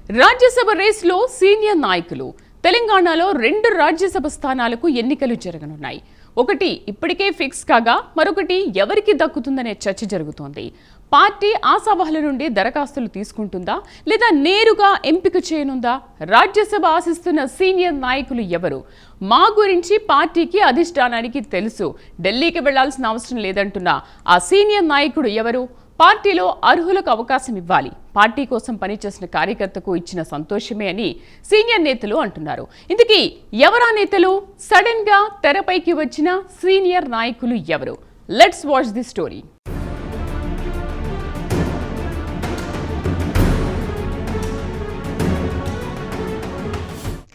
రాజ్యసభ రేసులో సీనియర్ నాయకులు. తెలంగాణలో 2 రాజ్యసభ స్థానాలకు ఎన్నికలు జరగనున్నాయి. ఒకటి ఇప్పటికే ఫిక్స్ కాగా మరొకటి ఎవరికి దక్కుతుందనే చర్చ జరుగుతోంది. పార్టీ ఆశావహుల నుండి దరఖాస్తులు తీసుకుంటుందా లేదా నేరుగా ఎంపిక చేయనుందా? రాజ్యసభ ఆశిస్తున్న సీనియర్ నాయకులు ఎవరు? మా గురించి పార్టీకి అధిష్టానానికి తెలుసు, ఢిల్లీకి వెళ్లాల్సిన అవసరం లేదంటున్న ఆ సీనియర్ నాయకుడు ఎవరు? పార్టీలో అర్హులకు అవకాశం ఇవ్వాలి, పార్టీ కోసం పనిచేసిన కార్యకర్తకు ఇచ్చిన సంతోషమే అని సీనియర్ నేతలు అంటున్నారు. ఇందుకీ ఎవరా నేతలు? సడన్ గా తెరపైకి వచ్చిన సీనియర్ నాయకులు ఎవరు? Let's watch the story.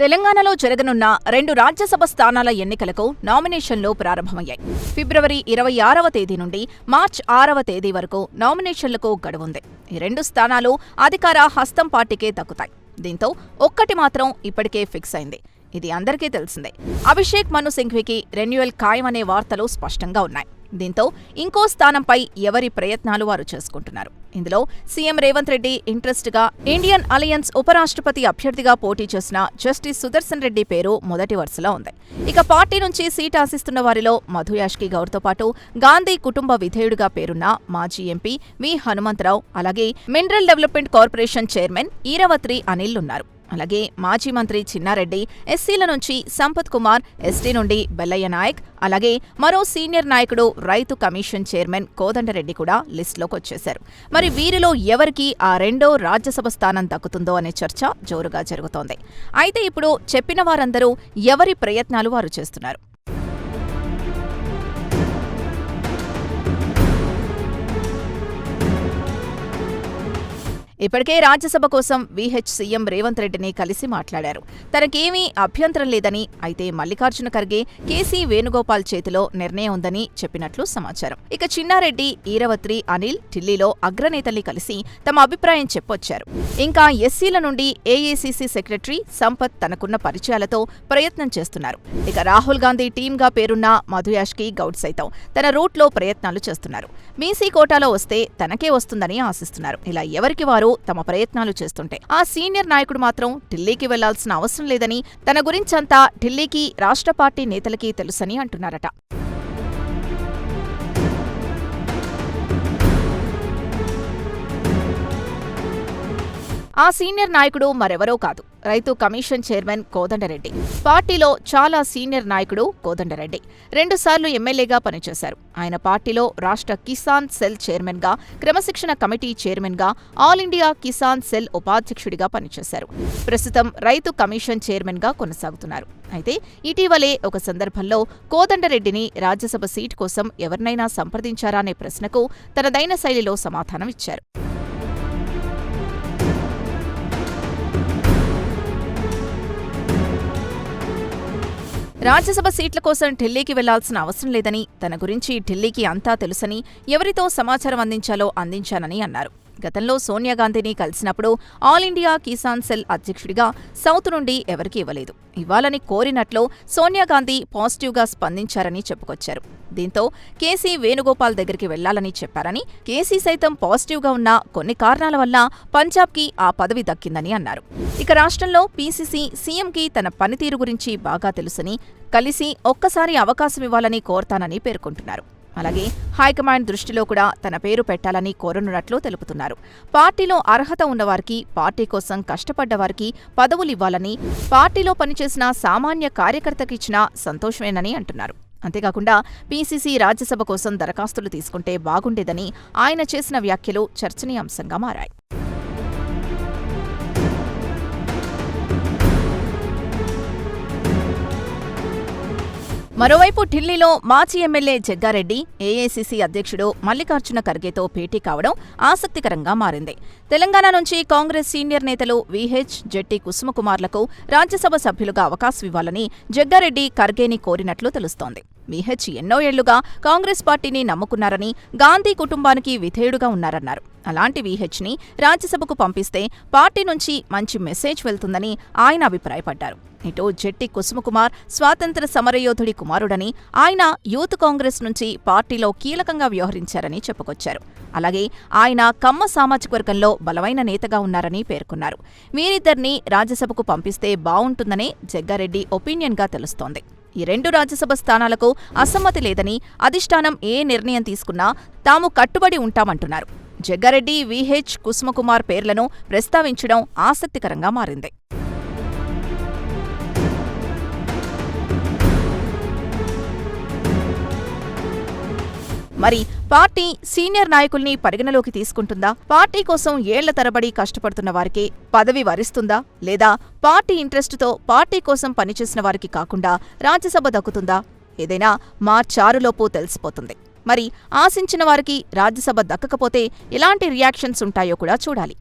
తెలంగాణలో జరగనున్న 2 రాజ్యసభ స్థానాల ఎన్నికలకు నామినేషన్లు ప్రారంభమయ్యాయి. ఫిబ్రవరి 26వ తేదీ నుండి మార్చి 6వ తేదీ వరకు నామినేషన్లకు గడువుంది. ఈ 2 స్థానాలు అధికార హస్తం పార్టీకే దక్కుతాయి. దీంతో ఒక్కటి మాత్రం ఇప్పటికే ఫిక్స్ అయింది. ఇది అందరికీ తెలిసిందే. అభిషేక్ మను సింఘ్వీకి రెన్యువల్ ఖాయమనే వార్తలు స్పష్టంగా ఉన్నాయి. దీంతో ఇంకో స్థానంపై ఎవరి ప్రయత్నాలు వారు చేసుకుంటున్నారు. ఇందులో సీఎం రేవంత్ రెడ్డి ఇంట్రెస్ట్గా ఇండియన్ అలయన్స్ ఉపరాష్ట్రపతి అభ్యర్థిగా పోటీ చేసిన జస్టిస్ సుదర్శన్ రెడ్డి పేరు మొదటి వరుసలో ఉంది. ఇక పార్టీ నుంచి సీట్ ఆశిస్తున్న వారిలో మధు యాష్కి గౌడ్తో పాటు గాంధీ కుటుంబ విధేయుడిగా పేరున్న మాజీ ఎంపీ వి హనుమంతరావు, అలాగే mineral development corporation chairman Eravatri Anil ఉన్నారు. అలాగే మాజీ మంత్రి చిన్నారెడ్డి, ఎస్సీల నుంచి సంపత్ కుమార్, ఎస్టీ నుండి బెల్లయ్య నాయక్, అలాగే మరో సీనియర్ నాయకుడు రైతు కమిషన్ చైర్మన్ కోదండరెడ్డి కూడా లిస్టులోకి వచ్చేశారు. మరి వీరిలో ఎవరికి ఆ 2వ రాజ్యసభ స్థానం దక్కుతుందో అనే చర్చ జోరుగా జరుగుతోంది. అయితే ఇప్పుడు చెప్పిన వారందరూ ఎవరి ప్రయత్నాలు వారు చేస్తున్నారు. ఇప్పటికే రాజ్యసభ కోసం విహెచ్ సీఎం రేవంత్ రెడ్డిని కలిసి మాట్లాడారు. తనకేమీ అభ్యంతరం లేదని, అయితే మల్లికార్జున ఖర్గే, కేసీ వేణుగోపాల్ చేతిలో నిర్ణయం ఉందని చెప్పినట్లు సమాచారం. ఇక చిన్నారెడ్డి, ఈరవత్రి అనిల్ ఢిల్లీలో అగ్రనేతల్ని కలిసి తమ అభిప్రాయం చెప్పొచ్చారు. ఇంకా ఎస్సీల నుండి ఏఐసీసీ సెక్రటరీ సంపత్ తనకున్న పరిచయాలతో ప్రయత్నం చేస్తున్నారు. ఇక రాహుల్ గాంధీ టీమ్గా పేరున్న మధు యాష్కి గౌడ్ సైతం తన రూట్లో ప్రయత్నాలు చేస్తున్నారు. బీసీ కోటాలో వస్తే తనకే వస్తుందని ఆశిస్తున్నారు. ఇలా ఎవరికి వారు తమ ప్రయత్నాలు చేస్తుంటే ఆ సీనియర్ నాయకుడు మాత్రం ఢిల్లీకి వెళ్లాల్సిన అవసరం లేదని, తన గురించంతా ఢిల్లీకి, రాష్ట్ర పార్టీ నేతలకి తెలుసని అంటున్నారట. ఆ సీనియర్ నాయకుడు మరెవరో కాదు, రైతు కమిషన్ చైర్మన్ కోదండరెడ్డి. పార్టీలో చాలా సీనియర్ నాయకుడు కోదండరెడ్డి 2 సార్లు ఎమ్మెల్యేగా పనిచేశారు. ఆయన పార్టీలో రాష్ట్ర కిసాన్ సెల్ చైర్మన్గా, క్రమశిక్షణ కమిటీ చైర్మన్గా, ఆల్ ఇండియా కిసాన్ సెల్ ఉపాధ్యక్షుడిగా పనిచేశారు. ప్రస్తుతం రైతు కమిషన్ చైర్మన్గా కొనసాగుతున్నారు. అయితే ఇటీవలే ఒక సందర్భంలో కోదండరెడ్డిని రాజ్యసభ సీటు కోసం ఎవరినైనా సంప్రదించారా అనే ప్రశ్నకు తనదైన శైలిలో సమాధానం ఇచ్చారు. రాజ్యసభ సీట్ల కోసం ఢిల్లీకి వెళ్లాల్సిన అవసరం లేదని, తన గురించి ఢిల్లీకి అంతా తెలుసని, ఎవరితో సమాచారం అందించాలో అందించానని అన్నారు. గతంలో సోనియాగాంధీని కలిసినప్పుడు ఆల్ ఇండియా కిసాన్ సెల్ అధ్యక్షుడిగా సౌత్ నుండి ఎవరికీ ఇవ్వలేదు. ఇవ్వాలని కోరినట్లు సోనియాగాంధీ పాజిటివ్గా స్పందించారని చెప్పుకొచ్చారు. దీంతో కేసీ వేణుగోపాల్ దగ్గరికి వెళ్లాలని చెప్పారని, కేసీ సైతం పాజిటివ్గా ఉన్న కొన్ని కారణాల వల్ల పంజాబ్కి ఆ పదవి దక్కిందని అన్నారు. ఇక రాష్ట్రంలో పీసీసీ సీఎంకి తన పనితీరు గురించి బాగా తెలుసని, కలిసి ఒక్కసారి అవకాశం ఇవ్వాలని కోరతానని పేర్కొంటున్నారు. అలాగే హైకమాండ్ దృష్టిలో కూడా తన పేరు పెట్టాలని కోరనున్నట్లు తెలుపుతున్నారు. పార్టీలో అర్హత ఉన్నవారికి, పార్టీ కోసం కష్టపడ్డవారికి పదవులివ్వాలని, పార్టీలో పనిచేసిన సామాన్య కార్యకర్తకిచ్చిన సంతోషమేనని అంటున్నారు. అంతేకాకుండా పీసీసీ రాజ్యసభ కోసం దరఖాస్తులు తీసుకుంటే బాగుండేదని ఆయన చేసిన వ్యాఖ్యలు చర్చనీయాంశంగా మారాయి. మరోవైపు ఢిల్లీలో మాజీ ఎమ్మెల్యే జగ్గారెడ్డి, ఏఐసీసీ అధ్యక్షుడు మల్లికార్జున ఖర్గేతో భేటీ కావడం ఆసక్తికరంగా మారింది. తెలంగాణ నుంచి కాంగ్రెస్ సీనియర్ నేతలు విహెచ్, జెట్టి కుసుమకుమార్లకు రాజ్యసభ సభ్యులుగా అవకాశం ఇవ్వాలని జగ్గారెడ్డి ఖర్గేని కోరినట్లు తెలుస్తోంది. విహెచ్ ఎన్నో ఏళ్లుగా కాంగ్రెస్ పార్టీని నమ్ముకున్నారని, గాంధీ కుటుంబానికి విధేయుడుగా ఉన్నారన్నారు. అలాంటి విహెచ్ని రాజ్యసభకు పంపిస్తే పార్టీ నుంచి మంచి మెసేజ్ వెళ్తుందని ఆయన అభిప్రాయపడ్డారు. ఇటు జెట్టి కుసుమకుమార్ స్వాతంత్ర సమరయోధుడి కుమారుడని, ఆయన యూత్ కాంగ్రెస్ నుంచి పార్టీలో కీలకంగా వ్యవహరించారని చెప్పుకొచ్చారు. అలాగే ఆయన కమ్మ సామాజిక వర్గంలో బలమైన నేతగా ఉన్నారని పేర్కొన్నారు. వీరిద్దరినీ రాజ్యసభకు పంపిస్తే బావుంటుందనే జగ్గారెడ్డి ఒపీనియన్గా తెలుస్తోంది. ఈ 2 రాజ్యసభ స్థానాలకు అసమ్మతి లేదని, అధిష్టానం ఏ నిర్ణయం తీసుకున్నా తాము కట్టుబడి ఉంటామంటున్నారు. జగ్గారెడ్డి, విహెచ్ కుసుమకుమార్ పేర్లను ప్రస్తావించడం ఆసక్తికరంగా మారింది. మరి పార్టీ సీనియర్ నాయకుల్ని పరిగణలోకి తీసుకుంటుందా? పార్టీ కోసం ఏళ్ల తరబడి కష్టపడుతున్న వారికే పదవి వరిస్తుందా? లేదా పార్టీ ఇంట్రెస్టుతో పార్టీ కోసం పనిచేసిన వారికి కాకుండా రాజ్యసభ దక్కుతుందా? ఏదైనా మార్చి 6లోపు తెలిసిపోతుంది. మరి ఆశించిన వారికి రాజ్యసభ దక్కకపోతే ఎలాంటి రియాక్షన్స్ ఉంటాయో కూడా చూడాలి.